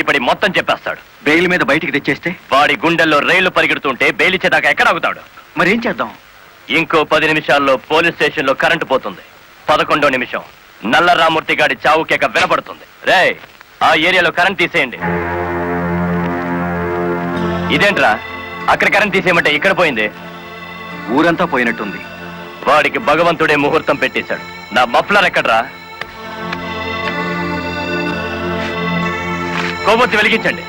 భయపడి మొత్తం చెప్పేస్తాడు. బెయిల్ మీద బయటికి తెచ్చేస్తే వాడి గుండెల్లో రైళ్లు పరిగెడుతుంటే బెయిల్ ఇచ్చేదాకా ఎక్కడ ఆగుతాడు? మరేం చేద్దాం? ఇంకో 10 నిమిషాల్లో పోలీస్ స్టేషన్ లో కరెంటు పోతుంది. 11వ నిమిషం నల్ల రామూర్తి గాడి చావు కేక వినపడుతుంది. రే, ఆ ఏరియాలో కరెంట్ తీసేయండి. ఇదేంట్రా, అక్కడ కరెంట్ తీసేయమంటే ఇక్కడ పోయింది? ఊరంతా పోయినట్టుంది. వాడికి భగవంతుడే ముహూర్తం పెట్టేశాడు. నా మఫ్లర్ ఎక్కడ్రా? కొవ్వొత్తి వెలిగించండి.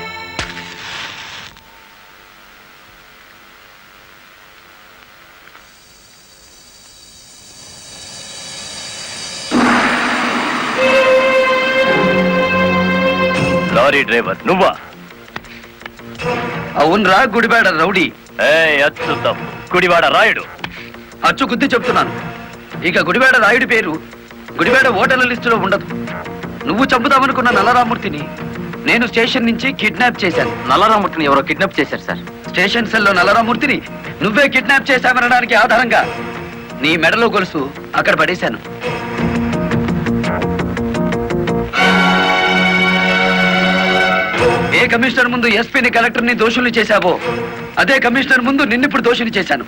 లారీ డ్రైవర్ నువ్వా? అవునరా, గుడివాడ రౌడీ. అచ్చుతాం, గుడివాడ రాయుడు. అచ్చు గుద్ది చెప్తున్నాను. ఇక గుడివాడ రాయుడి పేరు గుడివాడ ఓటర్ల లిస్టులో ఉండదు. నువ్వు చంపుదామనుకున్న నల్లరామూర్తిని నేను స్టేషన్ నుంచి కిడ్నాప్ చేశాను. నల్లరామూర్తిని ఎవరో కిడ్నాప్ చేశారు సార్. స్టేషన్ సెల్లో నల్లరామూర్తిని నువ్వే కిడ్నాప్ చేశామనడానికి ఆధారంగా నీ మెడలో గొలుసు అక్కడ పడేశాను. ఏ కమిషనర్ ముందు ఎస్పీని కలెక్టర్ని దోషుల్ని చేశావో అదే కమిషనర్ ముందు నిన్నిప్పుడు దోషిని చేశాను.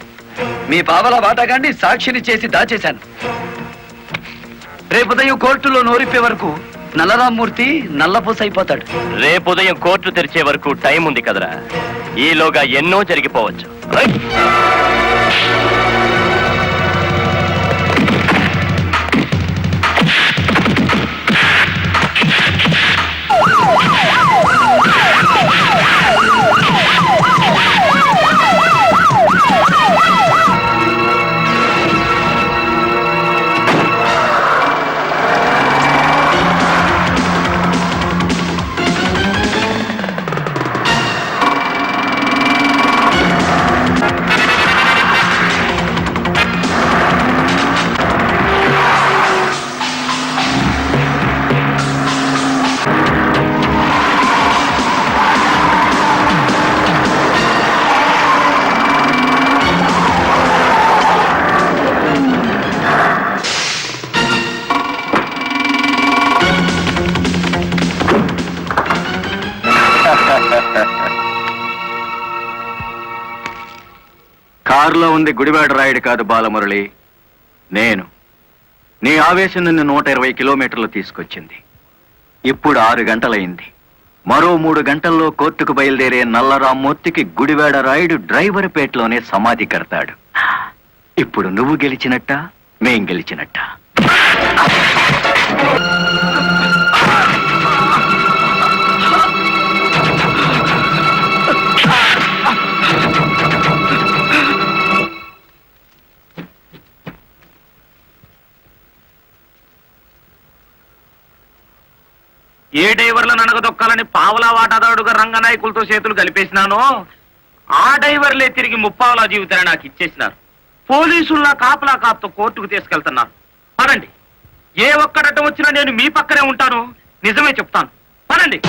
మీ పావలా వాటాగాన్ని సాక్షిని చేసి దాచేశాను. రేపు ఉదయం కోర్టులో నోరిప్పే వరకు నల్లరామూర్తి నల్లపూస అయిపోతాడు. రేపు ఉదయం కోర్టు తెరిచే వరకు టైం ఉంది కదరా. ఈలోగా ఎన్నో జరిగిపోవచ్చు. కారులో ఉంది గుడివాడ రాయుడు కాదు బాలమురళి, నేను. నీ ఆవేశం నిన్ను 120 కిలోమీటర్లు తీసుకొచ్చింది. ఇప్పుడు 6 గంటలైంది. మరో 3 గంటల్లో కోర్టుకు బయలుదేరే నల్లరామూర్తికి గుడివాడ రాయుడు డ్రైవర్ పేటలోనే సమాధి కడతాడు. ఇప్పుడు నువ్వు గెలిచినట్ట, మేం గెలిచినట్ట. ఏ డ్రైవర్లను అనగదొక్కాలని పావలా వాటాదారుడుగా రంగనాయకులతో చేతులు కలిపేసినానో ఆ డ్రైవర్లే తిరిగి ముప్పావలా జీవితాన్ని నాకు ఇచ్చేసినారు. పోలీసుల్లా కాపలా కాపుతో కోర్టుకు తీసుకెళ్తున్నారు. పదండి, ఏ ఒక్కడటం వచ్చినా నేను మీ పక్కనే ఉంటాను. నిజమే చెప్తాను, పదండి.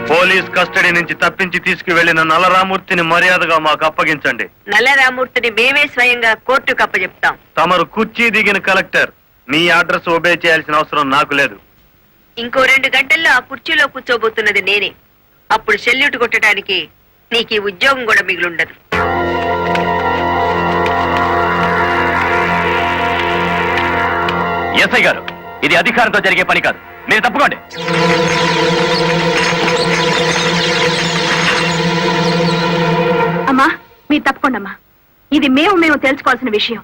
పోలీస్ కస్టడీ నుంచి తప్పించి తీసుకువెళ్లిన నల్లరామూర్తిని మర్యాదగా మాకు అప్పగించండి. నల్లరామూర్తిని మేమే స్వయంగా కోర్టుకు అప్పచెప్తాం. తమరు కుర్చీ దిగిన కలెక్టర్, మీ అడ్రస్ ఒబే చేయాల్సిన అవసరం నాకు లేదు. ఇంకో 2 గంటల్లో ఆ కుర్చీలో కూర్చోబోతున్నది నేనే. అప్పుడు సెల్యూట్ కొట్టడానికి నీకు ఈ ఉద్యోగం కూడా మిగులుండదు. ఎస్ఐ గారు, ఇది అధికారంతో జరిగే పని కాదు. మీరు తప్పుకోండి. అమ్మా, మీరు తప్పకుండా అమ్మా. ఇది మేము తెలుసుకోవాల్సిన విషయం.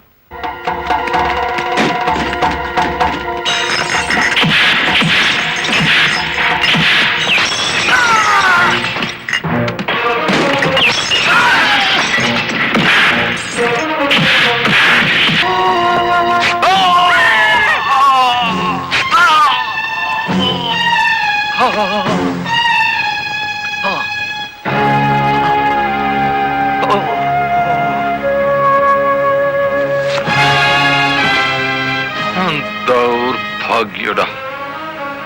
నిర్భాగ్యుడా,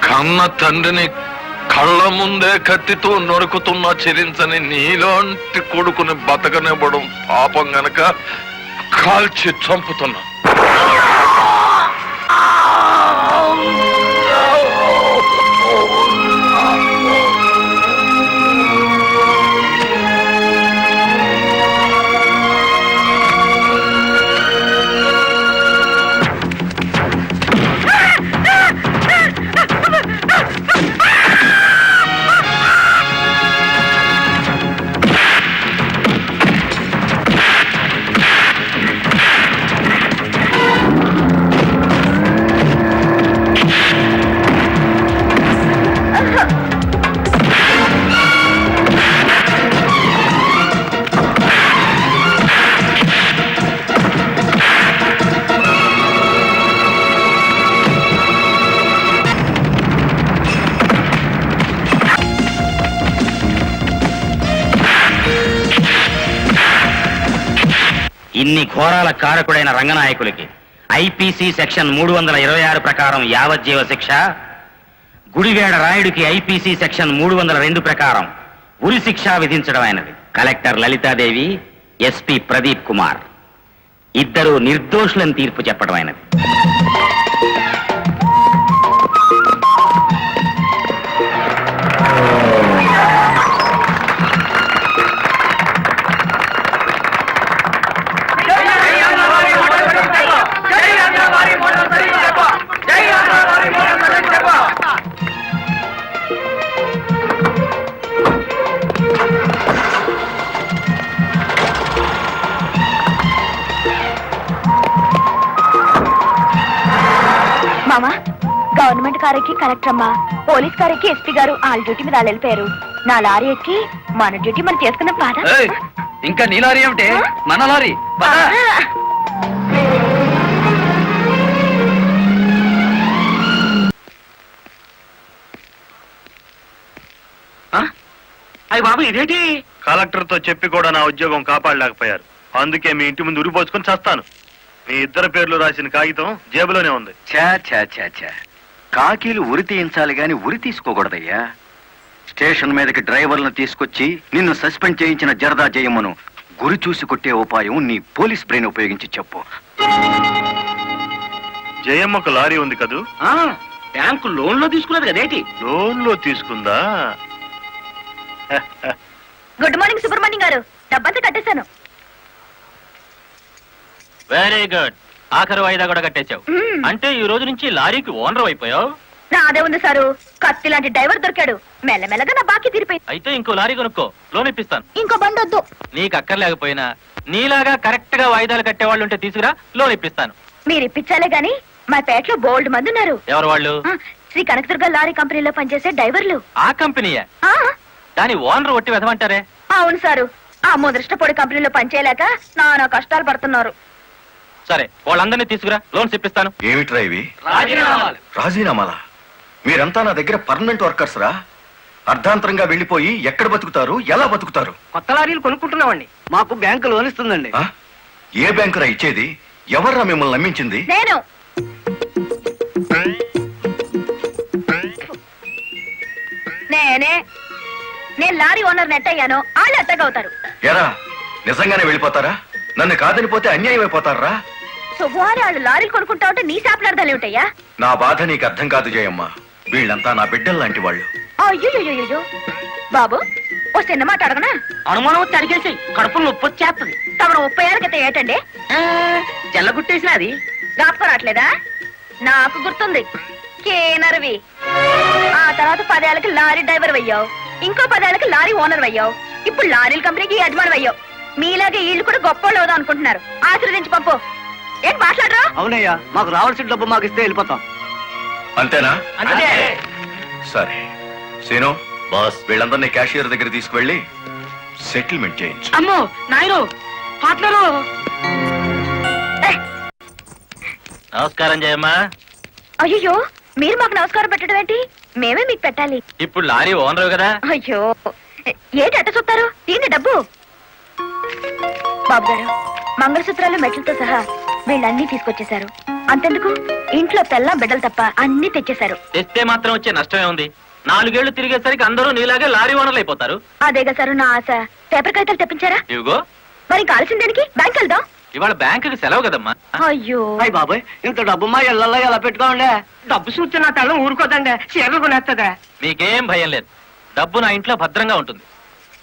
కన్న తండ్రిని కళ్ళ ముందే కత్తితో నరుకుతున్న చెరించని నీలాంటి కొడుకుని బతకనివ్వడం పాపం గనక కాల్చి చంపుతున్నా. ఇన్ని ఘోరాల కారకుడైన రంగనాయకులకి ఐపీసీ సెక్షన్ 326 ప్రకారం యావజ్జీవ శిక్ష, గుడివేడ రాయుడికి ఐపీసీ సెక్షన్ 302 ప్రకారం ఉరి శిక్ష విధించడం అయినది. కలెక్టర్ లలితాదేవి, ఎస్పీ ప్రదీప్ కుమార్ ఇద్దరు నిర్దోషులను తీర్పు చెప్పడం అయినది. మామా, గవర్నమెంట్ కార్ ఎక్కి కలెక్టర్ అమ్మా, పోలీస్ కార్ ఎక్కి ఎస్పీ గారు వాళ్ళ డ్యూటీ మీద వాళ్ళు వెళ్ళిపోయారు. నా లారీ ఎక్కి మన డ్యూటీ మనం చేసుకున్నాం కాదా? ఇంకా నీ లారీ ఏమిటి? మన లారీ. అయ్యి బాబు ఇదేంటి? కలెక్టర్ తో చెప్పి కూడా నా ఉద్యోగం కాపాడలేకపోయారు. అందుకే మీ ఇంటి ముందు ఉరిపోసుకొని చేస్తాను. మీ ఇద్దరు పేర్లు రాసిన కాగితం జేబులోనే ఉంది. ఛా ఛా ఛా ఛా, కాకీలు ఉరి తీయించాలి గాని ఉరి తీసుకోకూడదయ్యా. స్టేషన్ మీదకి డ్రైవర్లను తీసుకొచ్చి నిన్ను సస్పెండ్ చేయించిన జరదా జయమ్మను గురి చూసి కొట్టే ఉపాయం నీ పోలీస్ బ్రెయిన్ ఉపయోగించి చెప్పు. జయమ్మకు లారీ ఉంది కదూ? బ్యాంకు లోన్ లో తీసుకున్నది కదేటి? లోన్ లో తీసుకుందా? గుడ్ మార్నింగ్ సుబ్రహ్మణ్యం గారు, డబ్బంతా కట్టేశాను. Very good. ఆఖరి వాయిదా కూడా కట్టేశావు. మ్మ్. అంటే ఈ రోజు నుంచి లారీకి ఓనర్ అయిపోయావు. నాదే ఉంది సారు, కత్తి లాంటి డ్రైవర్ దొరికాడు. మెల్లమెల్లగా నా బాకీ తీరిపోయింది. అయితే ఇంకో లారీ కొనుక్కో, లోన్ ఇప్పిస్తాను. ఇంకో బండి వద్దు. నీకు అక్కర్లేకపోయినా నీలాగా కరెక్ట్ గా వాయిదాలు కట్టేవాళ్ళు ఉంటే తీసుకురా, లోన్ ఇప్పిస్తాను. మీరు ఇప్పించాలే గాని మా పేటలో బోల్డ్ మంది ఉన్నారు. ఎవరు వాళ్ళు? ఆ, శ్రీ కనకదుర్గ లారీ కంపెనీలో పనిచేసే డ్రైవర్లు. ఆ కంపెనీయే. ఆ, దాని ఓనర్ ఒట్టి వెదమంటారే? అవును సారు, ఆ ముదృష్టపొడి కంపెనీలో పనిచేయలేక నానా కష్టాలు పడుతున్నారు. సరే, వాళ్ళందరినీ తీసుకురా, లోన్స్ ఇప్పిస్తాను. ఏమిట్రా ఇవి? రాజీనామాలా? మీరంతా నా దగ్గర పర్మనెంట్ వర్కర్స్ రా. అర్ధాంతరంగా వెళ్ళిపోయి ఎక్కడ బతుకుతారు, ఎలా బతుకుతారు? కొత్త లారీలు కొనుక్కుంటున్నామండి, మాకు బ్యాంకు లోన్ ఇస్తుందండి. ఆ? ఏ బ్యాంకురా ఇచ్చేది? ఎవర్రా మిమ్మల్ని నమ్మించింది? నేను నేను లారీ ఓనర్ నెట్ అయ్యాను, వాళ్ళు ఎట్టగవుతారు. ఎరా, నిజంగానే వెళ్ళిపోతారా? నన్ను కాదనిపోతే అన్యాయం అయిపోతారా? శుభవారి వాళ్ళు లారీలు కొనుక్కుంటా ఉంటే నీ శాపలార్థాలు ఏమిటయ్యా? నా బాధ నీకు అర్థం కాదు జయమ్మ. వీళ్ళంతా నా బిడ్డలు లాంటి వాళ్ళు. అయ్యో బాబు, ఓ చిన్న మాట అడగనా? అనుమానం వచ్చి అడిగేసి కడుపులో నొప్పి వచ్చేస్తుంది. తమను 30 ఏళ్ళ క్రితం ఏటండి చెల్లగుట్టేసిన అది జ్ఞాపకం రావట్లేదా? నాకు గుర్తుంది, కేనరవి. ఆ తర్వాత 10 ఏళ్ళకి లారీ డ్రైవర్ అయ్యావు, ఇంకో 10 ఏళ్ళకి లారీ ఓనర్ అయ్యావు, ఇప్పుడు లారీల కంపెనీకి యజమాని అయ్యావు. మీలాగే వీళ్ళు కూడా గొప్ప అనుకుంటున్నారు. ఆశీర్వదించి పంపు. ఏం మాట్లాడరా? అవునయ్యా, మాకు రావాల్సిన డబ్బు మాకు ఇస్తే వెళ్ళిపోతాం. అంతేనా? సరే సీను బాస్, వీళ్ళందరినీ క్యాషియర్ దగ్గర తీసుకువెళ్ళి సెటిల్మెంట్ చేయించు. అమ్మో నాయను, పార్ట్నరు. నమస్కారం జయమ్మా. అయ్యో, మీరు మాకు నమస్కారం పెట్టడం ఏంటి? మేమే మీకు పెట్టాలి. ఇప్పుడు లారీ ఓనర్ కదా. అయ్యో, ఏంటి అట్ట చూస్తారు? దీన్ని డబ్బు. బాబు గారు, మంగళసూత్రాలు మెట్లతో సహా వీళ్ళన్నీ తీసుకొచ్చేశారు. అంతెందుకు ఇంట్లో పెళ్ళం బిడ్డలు తప్ప అన్ని తెచ్చేశారు. తెస్తే మాత్రం వచ్చే నష్టమే ఉంది. 4 ఏళ్లు తిరిగేసరికి అందరూ నీలాగే లారీ ఓనర్లు అయిపోతారు. అదేగా సార్ నా ఆశ. పేపర్ కాగితాలు తెప్పించారా? ఇవిగో మరి కాల్సిన దానికి బ్యాంక్ వెళ్దాం. ఇవాళ బ్యాంకుకి సెలవు కదమ్మా. అయ్యో అయ్యి బాబాయ్, ఇంత డబ్బు మా ఇళ్లలో ఎలా పెట్టుకోండి? డబ్బు చూస్తే నా తల్లం ఊరుకోదండి, చీరలు కొనేస్తుందా? మీకేం భయం లేదు. డబ్బు నా ఇంట్లో భద్రంగా ఉంటుంది.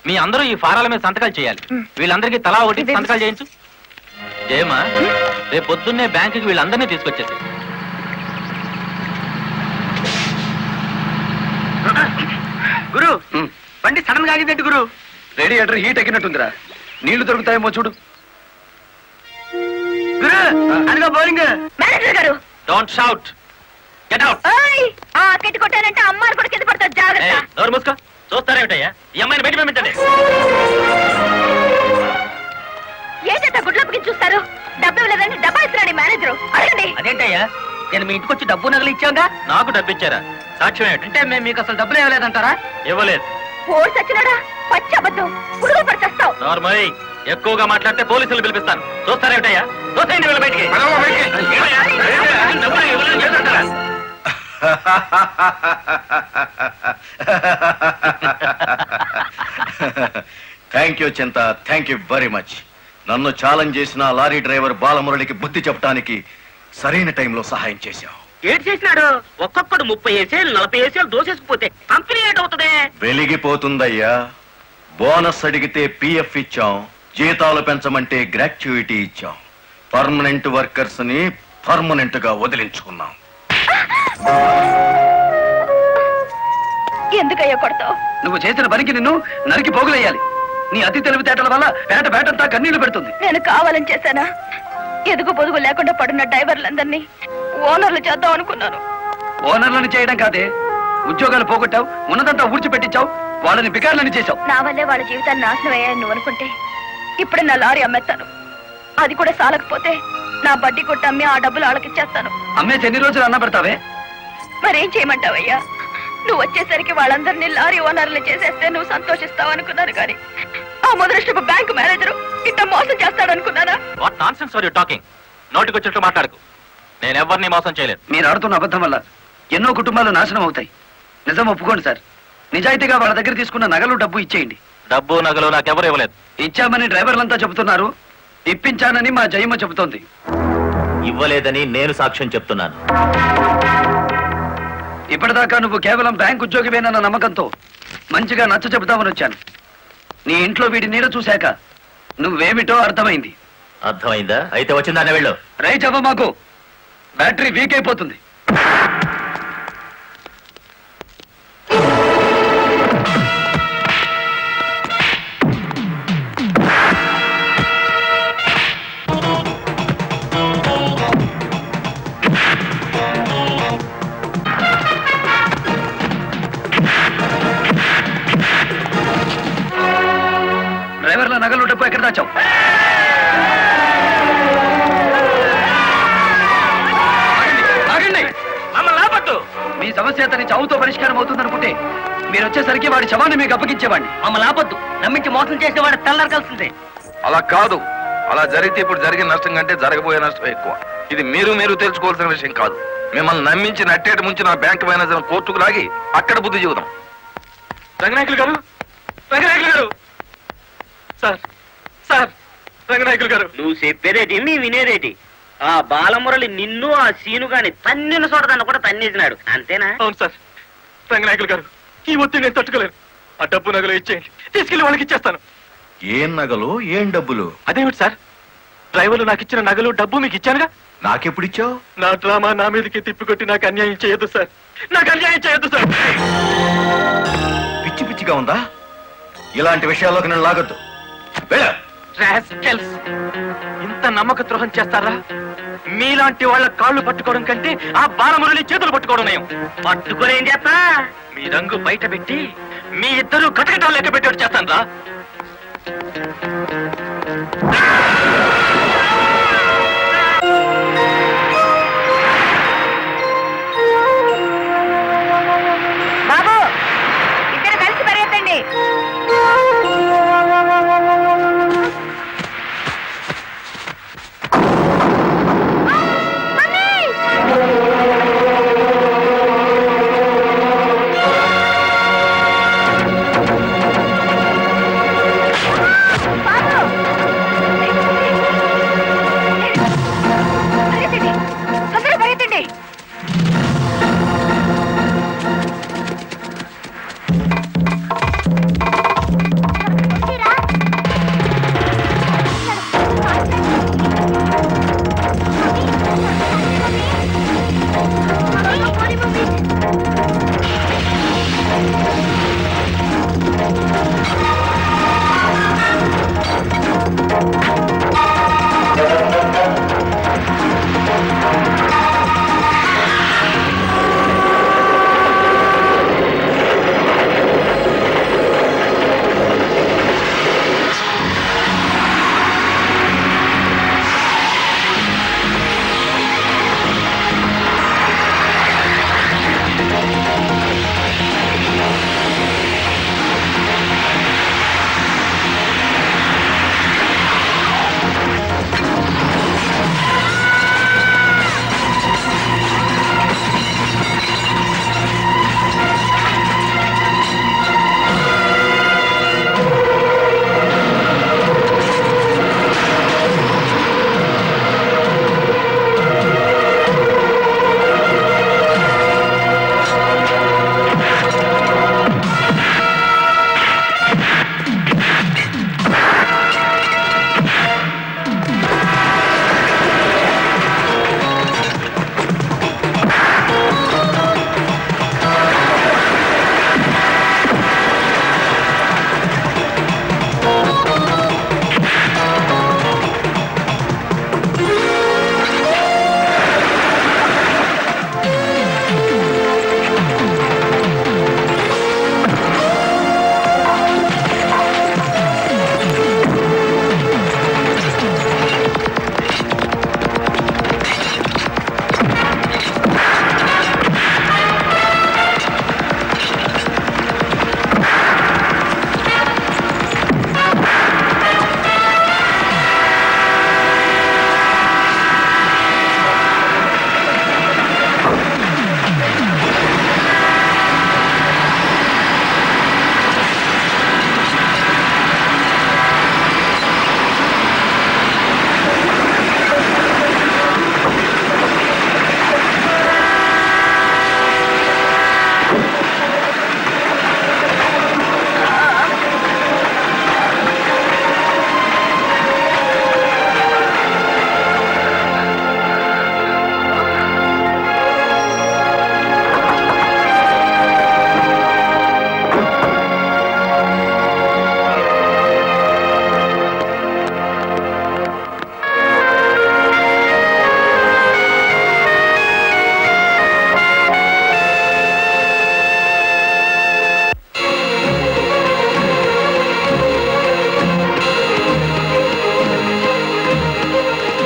మీ అందరూ ఈ ఫారాల మీద సంతకాలు చేయాలి. వీళ్ళందరికీ తలా ఒకటి సంతకాలు చేయించు. జయమా, రేపు పొద్దున్నే బ్యాంకుకి వీళ్ళందరినీ తీసుకొచ్చేసి. గురు, బండి సడన్ గా ఆగిందండి గురు. Radiator heat ఎక్కినట్టుందిరా. నీళ్లు దొరుకుతాయేమో చూడు. గురు, అదిగో బౌలింగ్. మేనేజర్ గారు డోంట్ షౌట్, గెట్ అవుట్. ఓయ్, ఆ కెట్టి కొట్టానంటే అమ్మారు కూడా కింద పడతారు, జాగ్రత్త. నోరు మూసుకో. చూస్తారేమిటయ్యా, ఈ అమ్మాయిని బయట పంపించండి. ఏంటంటే గుడ్లప్పకి చూస్తారు? డబ్బు ఇవ్వలేదని డబ్బా ఇస్తున్నాడు మేనేజర్. అడగండి. అదేంటయ్యా, నేను మీ ఇంటికి వచ్చి డబ్బు నగలు ఇచ్చాగా. నాకు డబ్బు ఇచ్చారా? సాక్ష్యం ఏమిటి? అంటే మేము మీకు అసలు డబ్బులు ఇవ్వలేదంటారా? ఇవ్వలేదు. ఓడి సచ్చినాడా? పచ్చి అబద్ధం. పురుగులు పడి చస్తావు. నార్మల్ ఎక్కువగా మాట్లాడితే పోలీసులు పిలిపిస్తాను. చూస్తారేమిటయ్యా? చూస్తాయండి వీళ్ళ బయటికి. డబ్బులు ఇవ్వలేదు చేస్తుంటారా? థ్యాంక్ యూ చింత, థ్యాంక్ యూ వెరీ మచ్. నన్ను ఛాలెంజ్ చేసిన లారీ డ్రైవర్ బాలమురళికి బుద్ధి చెప్పడానికి సరైన టైంలో సహాయం చేశావు. ఏడు చేసినాడు? ఒక్కొక్కడు 30 ఏసేలు 40 ఏసేలు దోసేసుకుపోతే కంపెనీ ఏటవుతుంది? వెలిగిపోతుందయ్యా. బోనస్ అడిగితే పిఎఫ్ ఇచ్చాం, జీతాలు పెంచమంటే గ్రాట్యుయిటీ ఇచ్చాం. పర్మనెంట్ వర్కర్స్ ని పర్మనెంట్ గా వదిలించుకున్నాం. ఎందుకయ్యా కొడతావు? నువ్వు చేసిన పనికి నిన్ను నరికి పోగులేయాలి. నీ అతి తెలివితేటల వల్ల బేటంతా కన్నీళ్లు పెడుతుంది. నేను కావాలని చేశానా? ఎదుగు పొదుగు లేకుండా పడున్న డ్రైవర్లందరినీ ఓనర్లు చేద్దాం అనుకున్నాను. ఓనర్లను చేయడం కాదే, ఉద్యోగాలు పోగొట్టావు, ఉన్నదంతా ఊడ్చిపెట్టించావు, వాళ్ళని బికార్లని చేశావు. నా వల్లే వాళ్ళ జీవితాన్ని నాశనం అయ్యాయని నువ్వు అనుకుంటే ఇప్పుడు నా లారీ అమ్మేస్తాను. అది కూడా సాలకపోతే నా బడ్డీ కొట్టి అమ్మి ఆ డబ్బులు వాళ్ళకిచ్చేస్తాను. అమ్మేసి ఎన్ని రోజులు అన్న పెడతావే? మరేం చేయమంటావయ్యా? నువ్వు వచ్చేసరికి వాళ్ళందరినీ లారీ ఓనర్లు చేసేస్తే నువ్వు సంతోషిస్తావు అనుకున్నాను, కానీ ఆ ముదృష్టపు బ్యాంకు మేనేజరు ఇట్ట మోసం చేస్తాడు అనుకున్నానా? What nonsense are you talking? నోటికొచ్చినట్టు మాట్లాడకు. నేను ఎవరిని మోసం చేయలేదు. మీరు ఆడుతున్న అబద్ధం వల్ల ఎన్నో కుటుంబాలు నాశనం అవుతాయి. నిజం ఒప్పుకోండి సార్. నిజాయితీగా వాళ్ళ దగ్గర తీసుకున్న నగలు డబ్బు ఇచ్చేయండి. డబ్బు నగలు నాకెవరు ఇవ్వలేదు. ఇచ్చామని డ్రైవర్లంతా చెబుతున్నారు, ఇప్పించానని మా జయమ్మ చెబుతోంది. ఇవ్వలేదని నేను సాక్ష్యం చెప్తున్నాను. ఇప్పటిదాకా నువ్వు కేవలం బ్యాంక్ ఉద్యోగివేనన్న నమ్మకంతో మంచిగా నచ్చ చెబుతామని వచ్చాను. నీ ఇంట్లో వీడి నీడ చూశాక నువ్వేమిటో అర్థమైంది. అర్థమైందా? అయితే వచ్చిందానే వెళ్ళు. రైట్ అవ్వ, మాకు బ్యాటరీ వీక్ అయిపోతుంది. డ్రైవర్ల నగలు డబ్బు ఎక్కడ దాచావు? ఆగండి! మమ్మల్ని ఆపట్టు. మీ సమస్య అతని చావుతో పరిష్కారం అవుతుందనుకుంటే మీరు వచ్చేసరికి వాడి శవాన్ని మీకు అప్పగించేవాడిని. మమ్మల్ని ఆపొద్దు. నమ్మించి మోసం చేసే వాడి తెల్లారకాల్సిందే. అలా కాదు. అలా జరిగితే ఇప్పుడు జరిగిన నష్టం కంటే జరగబోయే నష్టం ఎక్కువ. ఇది మీరు తెలుసుకోవాల్సిన విషయం కాదు. మిమ్మల్ని నమ్మించి నట్టేట ముంచి నా బ్యాంక్ మేనేజర్ కోర్టుకు లాగి అక్కడ బుద్ధి చెబుదాం. రంగనాయకులు గారు, రంగనాయకులు గారు, సార్ సార్, రంగనాయకులు గారు. నువ్వు చెప్పేదేటి నీ వినేదేటి? ఆ బాలమురళి నిన్ను ఆ సీనుగాని తన్నిన చోటదాన్ని కూడా తన్నేసినాడు, అంతేనా? అవును సార్. రంగనాయకులు గారు, ఈ ఒత్తిడి నేను తట్టుకోలేను. ఆ డబ్బు నగలు ఇచ్చేయండి, తీసుకెళ్లి వాళ్ళకి ఇచ్చేస్తాను. ఏం నగలు, ఏం డబ్బులు? అదేమిటి సార్, డ్రైవర్లు నాకు ఇచ్చిన నగలు డబ్బు మీకు ఇచ్చానుగా. నాకెప్పుడిచ్చావు? నా డ్రామా నా మీదకి తిప్పికొట్టి నాకు అన్యాయం చేయొద్దు సార్. నాకు అన్యాయం చేయొద్దు సార్. పిచ్చి పిచ్చిగా ఉందా? ఇలాంటి విషయాల్లోకి నేను లాగొద్దు. వెళ్ళు. రాస్కెల్స్! ఇంత నమ్మక ద్రోహం చేస్తారా? మీలాంటి వాళ్ళ కాళ్ళు పట్టుకోవడం కంటే ఆ బాలమురళి చేతులు పట్టుకోవడం నయం. పట్టుకొని ఏం చేస్తా? మీ రంగు బయట పెట్టి మీ ఇద్దరు కటకటాలు లెక్క పెట్టేట్టు చేస్తాను రా. బాబు, ఇద్దరు కలిసి పరిగెత్తండి. మమ్మీ!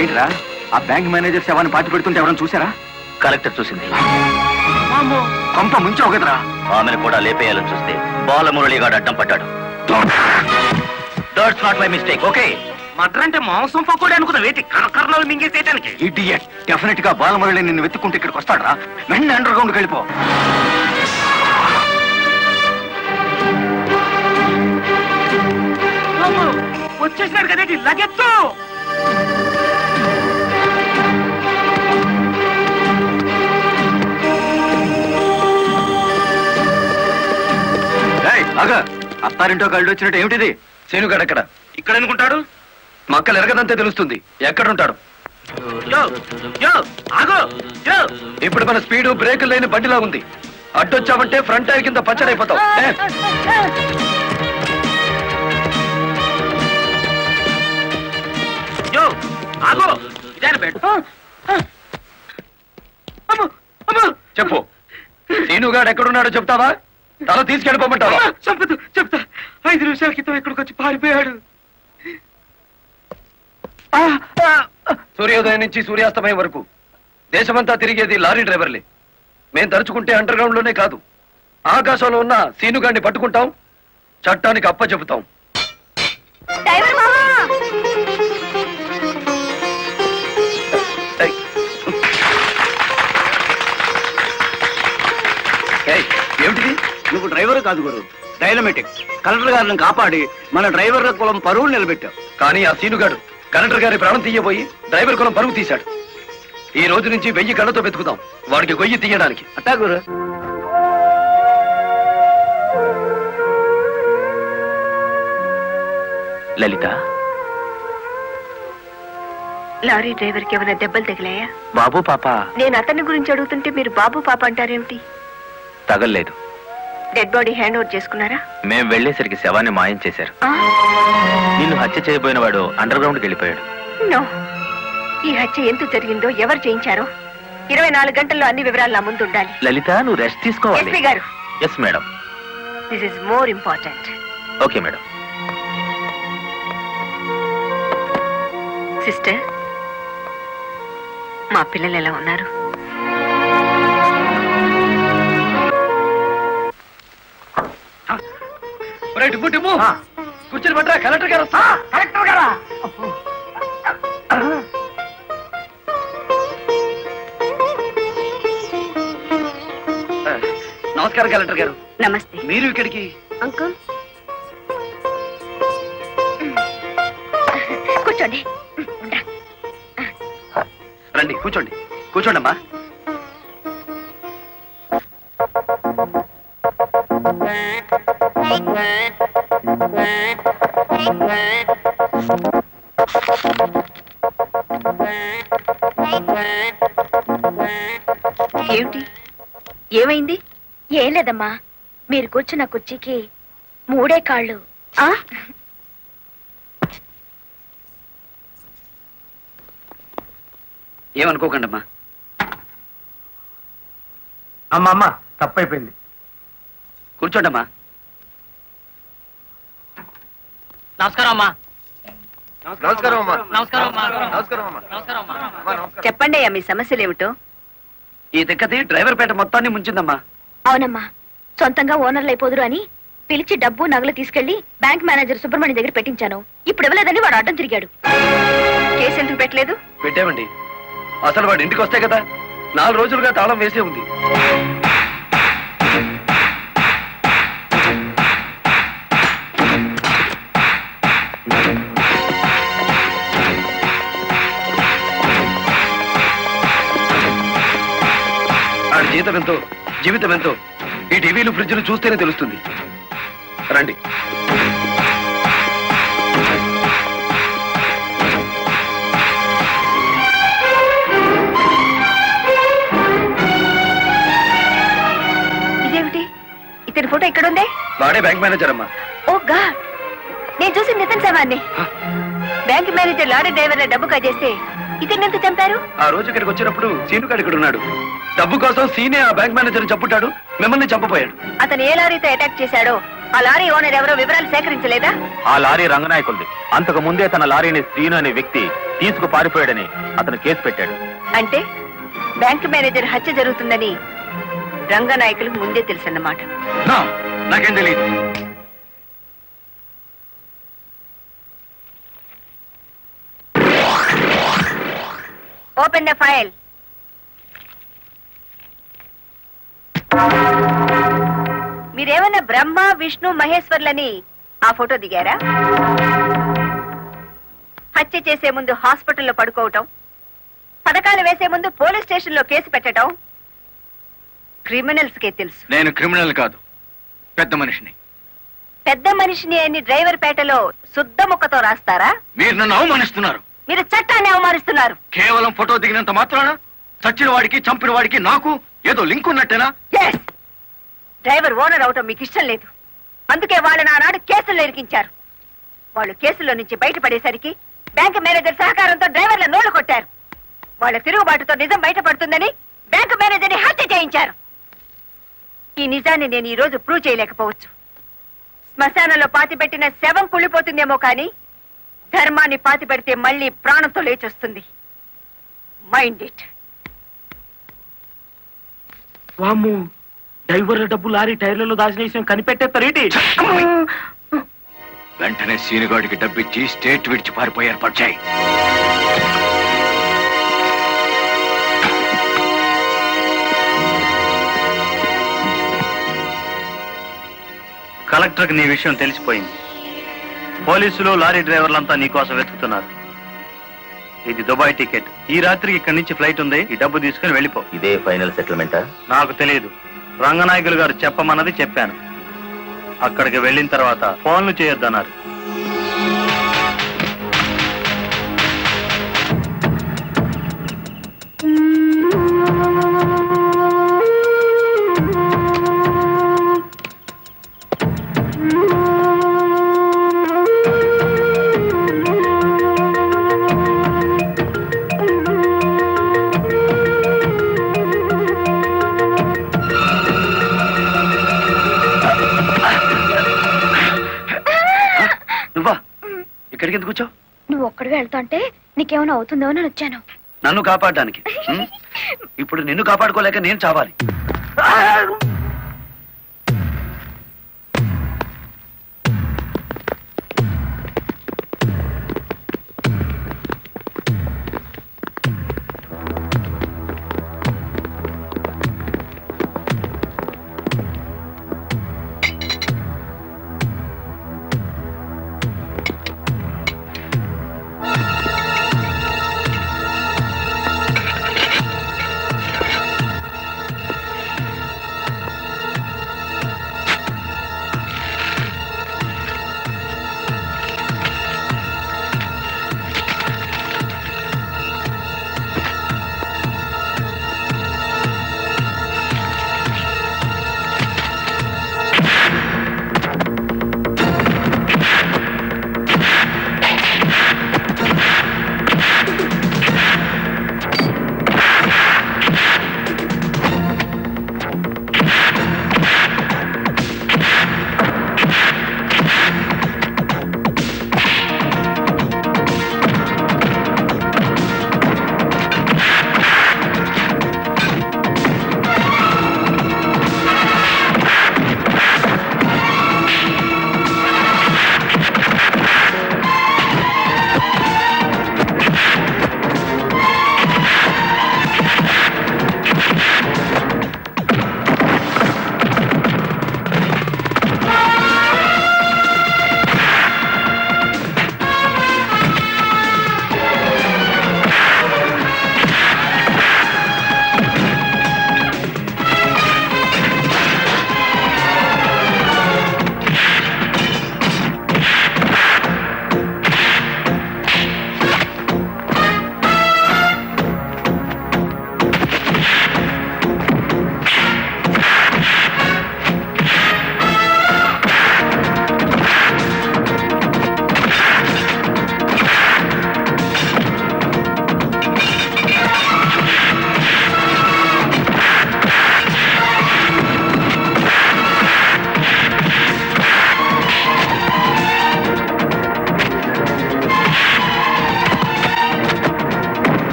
ఏంట్రా ఆ బ్యాంక్ మేనేజర్ శవాన్ని పాతి పెడుతుంటే ఎవరైనా చూసారా? కలెక్టర్ చూసింది. కొంప ముంచావు కదరా. ఆమెను కూడా లేపేయాలని చూస్తే బాలమురళిగాడు అడ్డం పడ్డాడు. That's not my mistake. Okay, matar అంటే మాంసం పకోడీ అనుకున్న వేటి కర్ణాలు మింగేసేయటానికి. ఇడియట్. డెఫినెట్ గా బాలమురళి నిన్ను వెతుక్కుంటే ఇక్కడికి వస్తాడరా. వెంటనే అండర్ గ్రౌండ్కి వెళ్ళిపో. వచ్చేసినాడు కదేటి లగెత్తు. అత్తారింటో కళ్ళు వచ్చినట్టు ఏమిటిది? సీనుగాడు ఎక్కడ? ఇక్కడ ఎందుకుంటాడు? మక్కలు ఎరగదంతే తెలుస్తుంది. ఎక్కడుంటాడు? యో యో ఆగో యో. ఇప్పుడు మన స్పీడు బ్రేకులు లేని బండిలా ఉంది. అడ్డొచ్చామంటే ఫ్రంట్ టైర్ కింద పచ్చడైపోతావు. యో ఆగో. ఇదే బెడ్. అమ్మో అమ్మో. చెప్పు, సీనుగాడు ఎక్కడున్నాడో చెప్తావా? తల తీసుకెళ్ళిపోమంటావా? చంపదు, చెప్తా. 5 నిమిషాల క్రితం ఇక్కడికి వచ్చి పారిపోయాడు. సూర్యోదయం నుంచి సూర్యాస్తమయం వరకు దేశమంతా తిరిగేది లారీ డ్రైవర్లే. మేం తలుచుకుంటే అండర్ గ్రౌండ్ లోనే కాదు, ఆకాశంలో ఉన్న సీనుగాడిని పట్టుకుంటాం, చట్టానికి అప్ప చెబుతాం. డ్రైవర్ మామా! ఏమిటిది? నువ్వు డ్రైవర్ కాదు గురు, డైనమెటిక్. కలెక్టర్ గారిని కాపాడి మన డ్రైవర్ల కులం పరువులు నిలబెట్టావు. కానీ ఆ సీనుగాడు కలెక్టర్ గారి ప్రాణం తీయబోయి డ్రైవర్ కులం పరుగు తీశాడు. ఈ రోజు నుంచి 1000 కళ్ళతో వెతుకుతాం వాడికి గొయ్యి తీయడానికి. అట్టా గురు. లలిత, లారీ డ్రైవర్ కి ఏమైనా దెబ్బలు తగిలాయా? బాబు పాప నేను అతని గురించి అడుగుతుంటే మీరు బాబు పాప అంటారేమిటి? తగల్లేదు. డెడ్ బాడీ హ్యాండ్ ఓవర్ చేసుకున్నారా? మేం వెళ్లేసరికి శవాన్ని మాయం చేశారు. నిన్ను హత్య చేయబోయిన వాడు అండర్ గ్రౌండ్కి వెళ్ళిపోయాడు. నో, ఈ హత్య ఎందుకు జరిగిందో, ఎవరు చేయించారో 24 గంటల్లో అన్ని వివరాలు నా ముందు ఉండాలి. లలిత, నువ్వు రెస్ట్ తీసుకోవాలి. ఎస్పీ గారు, yes madam. This is more important. Okay madam. Sister, మా పిల్లలు ఎలా ఉన్నారు? కూర్చొని పట్టరా, కలెక్టర్ గారు. కలెక్టర్ గారా? నమస్కారం కలెక్టర్ గారు. నమస్తే. మీరు ఇక్కడికి? అంకుల్ కూర్చోండి. రండి, కూర్చోండి. కూర్చోండి అమ్మా. ఏమిటి, ఏమైంది? ఏం లేదమ్మా, మీరు కూర్చున్న కుర్చీకి 3 కాళ్ళు. ఏమనుకోకండి అమ్మా. అమ్మమ్మ తప్పైపోయింది. కూర్చోండి అమ్మా. నమస్కారం అమ్మా. నమస్కారం అమ్మా. నమస్కారం అమ్మా. నమస్కారం అమ్మా. నమస్కారం అమ్మా. చెప్పండి అయ్యా, మీ సమస్యలు ఏమిటో. ఈ తిక్కది డ్రైవర్ పేట మొత్తాన్ని ముంచిందమ్మా. అవునమ్మా, సొంతంగా ఓనర్లు అయిపోదురు అని పిలిచి డబ్బు నగలు తీసుకెళ్లి బ్యాంక్ మేనేజర్ సుబ్రహ్మణ్యం దగ్గర పెట్టించాను. ఇప్పుడు ఇవ్వలేదని వాడు అడ్డం తిరిగాడు. కేసు ఎందుకు పెట్టలేదు? పెట్టామండి. అసలు వాడు ఇంటికి వస్తే కదా, 4 రోజులుగా తాళం వేసే ఉంది. ఆడి జీతం ఎంతో, జీవితం ఎంతో ఈ టీవీలు ఫ్రిడ్జ్లు చూస్తేనే తెలుస్తుంది. రండి. ఇదేమిటి, ఇతని ఫోటో ఎక్కడుందే? వాడే బ్యాంక్ మేనేజర్ అమ్మా. ఓ గాడ్, నేను చూసి నితిన్ శవాన్ని. బ్యాంక్ మేనేజర్ లారీ డ్రైవర్ల డబ్బు కాజేస్తే ఇతన్ని ఎంత చంపారు? ఆ రోజు ఇక్కడికి వచ్చినప్పుడు సీనుగాడు ఇక్కడ ఉన్నాడు. డబ్బు కోసం సీనే ఆ బ్యాంక్ మేనేజర్ చంపుతాడు, మిమ్మల్ని చంపపోయాడు. అతను ఏ లారీతో అటాక్ చేశాడో ఆ లారీ ఓనర్ ఎవరో వివరాలు సేకరించలేదా? ఆ లారీ రంగనాయకులది. అంతకు ముందే తన లారీని శ్రీను అనే వ్యక్తి తీసుకు పారిపోయాడని అతను కేసు పెట్టాడు. అంటే బ్యాంక్ మేనేజర్ హత్య జరుగుతుందని రంగనాయకులకు ముందే తెలుసన్నమాట. నాకేం తెలియదు. Open the file. మీరేమన్నా బ్రహ్మ విష్ణు మహేశ్వర్లని ఆ ఫోటో దిగారా? హత్య చేసే ముందు హాస్పిటల్లో పడుకోవటం, పథకాలు వేసే ముందు పోలీస్ స్టేషన్లో కేసు పెట్టడం క్రిమినల్స్ కే తెలుసు. నేను క్రిమినల్ కాదు, పెద్ద మనిషిని. పెద్ద మనిషిని అని డ్రైవర్ పేటలో శుద్ధ ముక్కతో రాస్తారా? మీరు నన్ను అవమానిస్తున్నారు. మీరు చట్టాన్ని అవమానిస్తున్నారు. కేవలం ఫోటో దిగినంత మాత్రాన చచ్చిన వాడికి చంపిన వాడికి నాకు ఏదో లింక్ ఉన్నట్టేనా? Yes! డ్రైవర్ ఓనర్ అవటం మీకు ఇష్టం లేదు. అందుకే వాళ్ళు నానాడు కేసుల్లో ఇరికించారు. వాళ్ళు కేసులో నుంచి బయటపడేసరికి బ్యాంక్ మేనేజర్ సహకారంతో డ్రైవర్ల నోళ్లు కొట్టారు. వాళ్ళ తిరుగుబాటుతో నిజం బయటపడుతుందని బ్యాంక్ మేనేజర్ని హత్య చేయించారు. ఈ నిజాన్ని నేను ఈ రోజు ప్రూవ్ చేయలేకపోవచ్చు. శ్మశానంలో పాతిపెట్టిన శవం కుళ్ళిపోతుందేమో కానీ ధర్మాన్ని పాతిపెడితే మళ్ళీ ప్రాణంతో లేచొస్తుంది. Mind it. వామ్ము, డ్రైవర్ల డబ్బు లారీ టైర్లలో దాచిన విషయం కనిపెట్టేస్తారేంటి? వెంటనే సీనుగాడికి డబ్బిచ్చి స్టేట్ విడిచి పారిపోయి ఏర్పాటు చేయి. కలెక్టర్కి నీ విషయం తెలిసిపోయింది. పోలీసులు లారీ డ్రైవర్లంతా నీ కోసం వెతుకుతున్నారు. ఇది దుబాయ్ టికెట్. ఈ రాత్రికి ఇక్కడి నుంచి ఫ్లైట్ ఉంది. ఈ డబ్బు తీసుకుని వెళ్ళిపో. ఇదే ఫైనల్ సెటిల్మెంటా? నాకు తెలియదు. రంగనాయకులు గారు చెప్పమన్నది చెప్పాను. అక్కడికి వెళ్ళిన తర్వాత ఫోన్లు చేయొద్దన్నారు. నువ్వా ఇక్కడికి ఎందుకు వచ్చావు? నువ్వు ఒక్కడిగా వెళ్తాంటే నీకేమైనా అవుతుందో అని వచ్చాను. నన్ను కాపాడడానికి. ఇప్పుడు నిన్ను కాపాడుకోలేక నేను చావాలి.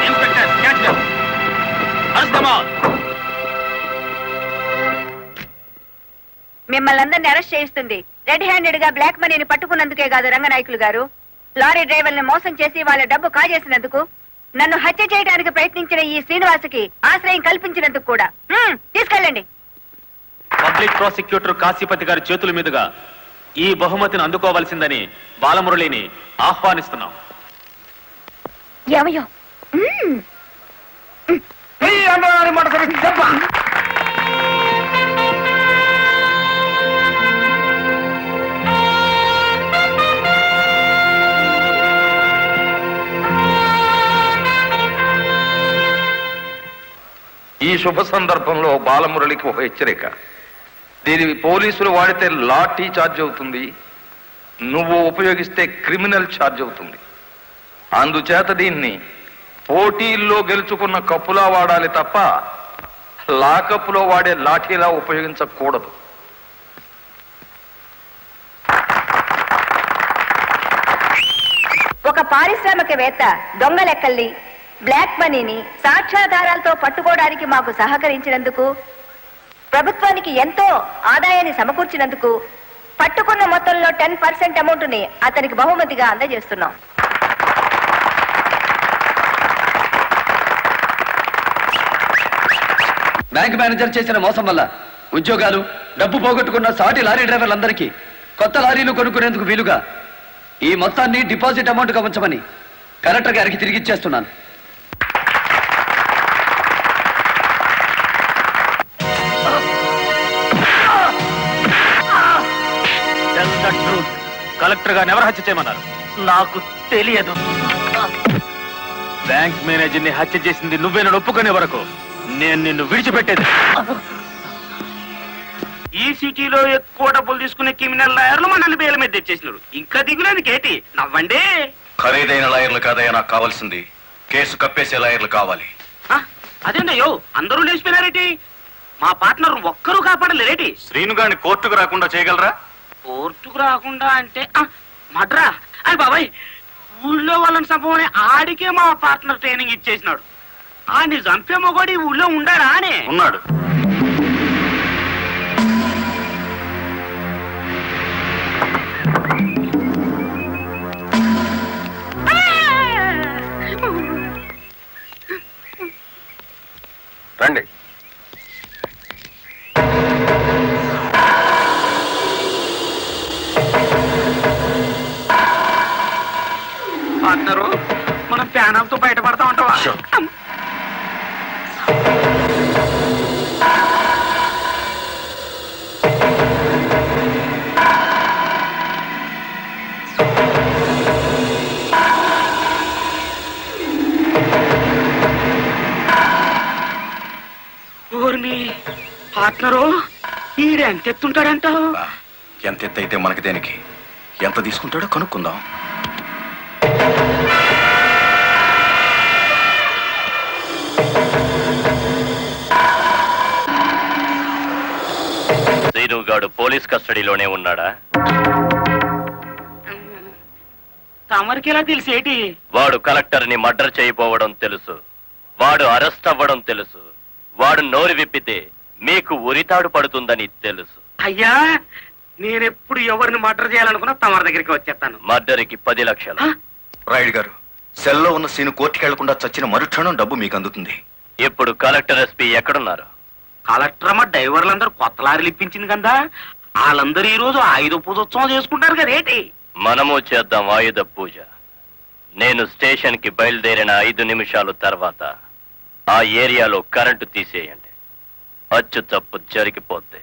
Inspector catch them. Arrest them all. మిమ్మల్ని అందరినీ అరెస్ట్ చేయిస్తుంది రెడ్ హ్యాండెడ్ గా బ్లాక్ మనీని పట్టుకున్నందుకే కాదు రంగనాయకులు గారు, లారీ డ్రైవర్ని మోసం చేసి వాళ్ళ డబ్బు కాజేసినందుకు, నన్ను హత్య చేయడానికి ప్రయత్నించిన ఈ శ్రీనివాసుకి ఆశ్రయం కల్పించినందుకు కూడా. తీసుకెళ్ళండి. పబ్లిక్ ప్రాసిక్యూటర్ కాశీపతి గారి చేతుల మీదుగా ఈ బహుమతిని అందుకోవాల్సిందని బాలమురళిని ఆహ్వానిస్తున్నాం. ఏమయ్యో ఈ శుభ సందర్భంలో బాలమురళికి ఒక హెచ్చరిక. దీని పోలీసులు వాడితే లాఠీ ఛార్జ్ అవుతుంది, నువ్వు ఉపయోగిస్తే క్రిమినల్ ఛార్జ్ అవుతుంది. అందుచేత దీన్ని పోటీల్లో గెలుచుకున్న కప్పులా వాడాలి తప్ప లాకప్పులో వాడే లాఠీలా ఉపయోగించకూడదు. ఒక పారిశ్రామికవేత్త దొంగ లెక్కల్ని, బ్లాక్ మనీని సాక్ష్యాధారాలతో పట్టుకోవడానికి మాకు సహకరించినందుకు, ప్రభుత్వానికి ఎంతో ఆదాయాన్ని సమకూర్చినందుకు పట్టుకున్న మొత్తంలో 10% అమౌంట్ ని అతనికి బహుమతిగా అందజేస్తున్నాం. బ్యాంక్ మేనేజర్ చేసిన మోసం వల్ల ఉద్యోగాలు, డబ్బు పోగొట్టుకున్న సాటి లారీ డ్రైవర్లందరికీ కొత్త లారీలు కొనుక్కునేందుకు వీలుగా ఈ మొత్తాన్ని డిపాజిట్ అమౌంట్ గా ఉంచమని కలెక్టర్ గారికి తిరిగిచ్చేస్తున్నాను. కలెక్టర్ గారిని ఎవరు హత్య చేయమన్నారు? నాకు తెలియదు. బ్యాంక్ మేనేజర్ ని హత్య చేసింది నువ్వేనని ఒప్పుకునే వరకు నేను నిన్ను విడిచిపెట్టేది. ఈ సిటీలో ఎక్కువ డబ్బులు తీసుకునే క్రిమినల్ లాయర్లు మనల్ని బేల మీద తెచ్చేసినారు. ఇంకా దిగులేదు కేటి. నవ్వండి. ఖరీదైన లాయర్లు కాదయ్యా నాకు కావాల్సింది, కేసు కప్పేసే లాయర్లు కావాలి. అదేంటయ్యో అందరూ లేచిపోయినారేటి? మా పార్ట్నర్ ఒక్కరూ కాపాడలేరేటి? శ్రీను గారిని కోర్టుకు రాకుండా చేయగలరా? కోర్టుకు రాకుండా అంటే మడ్రా అని బాబాయ్, ఊళ్ళో వాళ్ళని సంభవని ఆడికే మా పార్ట్నర్ ట్రైనింగ్ ఇచ్చేసినాడు. ఆడిని చంపే మొగోడి ఊళ్ళో ఉండాడా అని? ఉన్నాడు. రండి. పార్ట్నరు మనం ప్యానంతో బయటపడతా ఉంటావా? పార్ట్నరు ఈడెంత ఎత్తుంటాడంటావు? ఎంత ఎత్తైతే మనకి దేనికి, ఎంత తీసుకుంటాడో కనుక్కుందాం. శ్రీనుగాడు పోలీస్ కస్టడీలోనే ఉన్నాడా? తమరికి ఎలా తెలిసేటి? వాడు కలెక్టర్ ని మర్డర్ చేయబోవడం తెలుసు, వాడు అరెస్ట్ అవ్వడం తెలుసు, వాడు నోరు విప్పితే మీకు ఉరితాడు పడుతుందని తెలుసు. అయ్యా, నేనెప్పుడు ఎవరిని మర్డర్ చేయాలనుకున్నా తమరి దగ్గరికి వచ్చేస్తాను. మర్డర్కి 10 లక్షలు. రాయుడు గారు, సెల్లో ఉన్న సీను కోర్టుకి వెళ్లకుండా చచ్చిన మరుక్షణం డబ్బు మీకు అందుతుంది. ఇప్పుడు కలెక్టర్ ఎస్పీ ఎక్కడున్నారు? కలెక్టర్ అమ్మ డ్రైవర్లందరూ కొత్త లారీలు ఇప్పించింది కదా, వాళ్ళందరూ ఈ రోజు ఆయుధ పూజోత్సవం చేసుకుంటారు కదా ఏంటి? మనము చేద్దాం ఆయుధ పూజ. నేను స్టేషన్ కి బయలుదేరిన 5 నిమిషాలు తర్వాత ఆ ఏరియాలో కరెంటు తీసేయండి. అచ్చు తప్పు జరిగిపోద్ది.